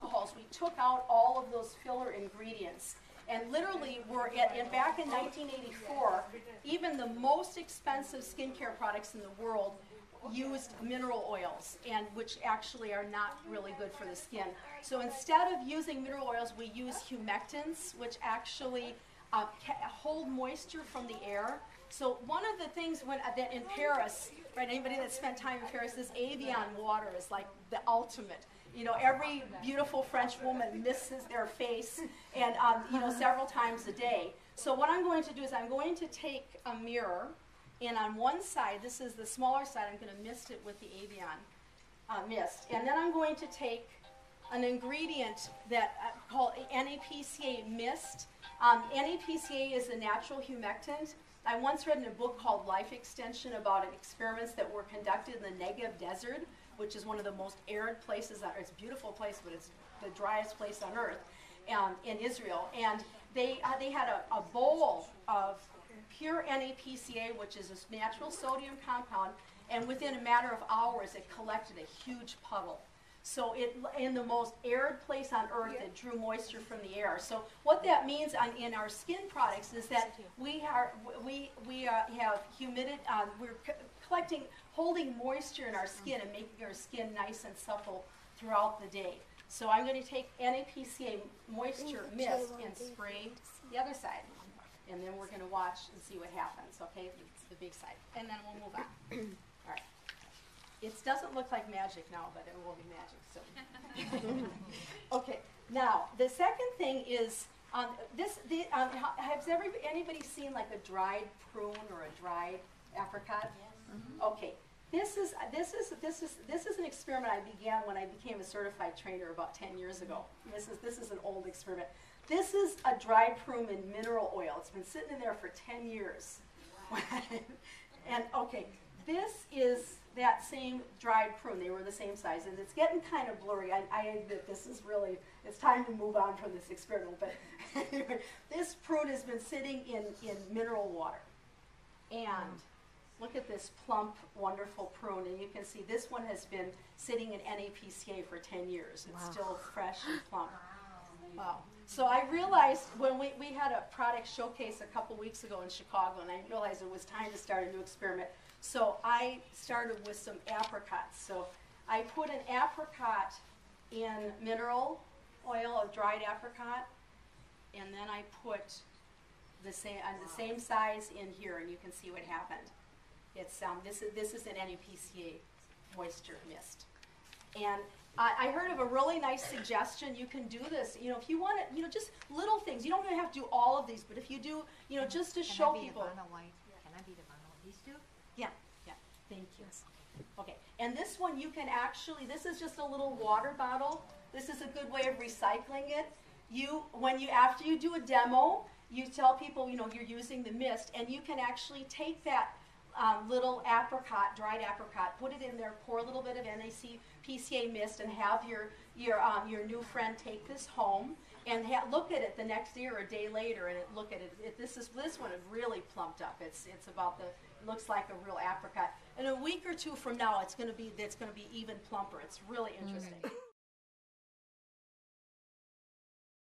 alcohols, we took out all of those filler ingredients. And literally, back in 1984, even the most expensive skincare products in the world used mineral oils, and which actually are not really good for the skin. So instead of using mineral oils, we use humectants, which actually hold moisture from the air. So one of the things that in Paris, right, anybody that spent time in Paris, this Evian water is like the ultimate. You know, every beautiful French woman misses their face, and you know, several times a day. So what I'm going to do is I'm going to take a mirror, and on one side, this is the smaller side, I'm going to mist it with the Evian mist, and then I'm going to take an ingredient that called NAPCA mist. NAPCA is a natural humectant. I once read in a book called Life Extension about experiments that were conducted in the Negev Desert, which is one of the most arid places on earth. It's a beautiful place, but it's the driest place on earth, in Israel. And they had a bowl of pure NAPCA, which is a natural sodium compound, and within a matter of hours, it collected a huge puddle. So in the most arid place on earth, it drew moisture from the air. So what that means in our skin products is that we have humidity, we're holding moisture in our skin and making our skin nice and supple throughout the day. So I'm going to take NAPCA moisture mist and spray the other side. And then we're going to watch and see what happens, okay? The big side. And then we'll move on. All right. It doesn't look like magic now, but it will be magic soon. Okay, now the second thing is has anybody seen like a dried prune or a dried apricot? Mm-hmm. Okay, this is an experiment I began when I became a certified trainer about 10 years ago. This is an old experiment. This is a dried prune in mineral oil. It's been sitting in there for 10 years. And okay, this is that same dried prune. They were the same size, and it's getting kind of blurry. I admit this is really, it's time to move on from this experiment, but anyway, this prune has been sitting in mineral water. And look at this plump, wonderful prune, and you can see this one has been sitting in NAPCA for 10 years. It's still fresh and plump. Wow. So I realized when we had a product showcase a couple weeks ago in Chicago, and I realized it was time to start a new experiment. So I started with some apricots. So I put an apricot in mineral oil, a dried apricot, and then I put the same size in here, and you can see what happened. It's this is an NAPCA moisture mist. And I heard of a really nice suggestion. You can do this, you know, if you want it, you know, just little things. You don't even have to do all of these, but if you do, you know, just to show people. Can I be the one of these two? Yeah, yeah, thank you. Okay, and this one you can actually, this is just a little water bottle. This is a good way of recycling it. After you do a demo, you tell people, you know, you're using the mist, and you can actually take that little apricot, dried apricot, put it in there, pour a little bit of NAPCA mist, and have your new friend take this home and look at it the next day or a day later, and look at it. This one is really plumped up. It's about looks like a real apricot. In a week or two from now, it's going to be even plumper. It's really interesting.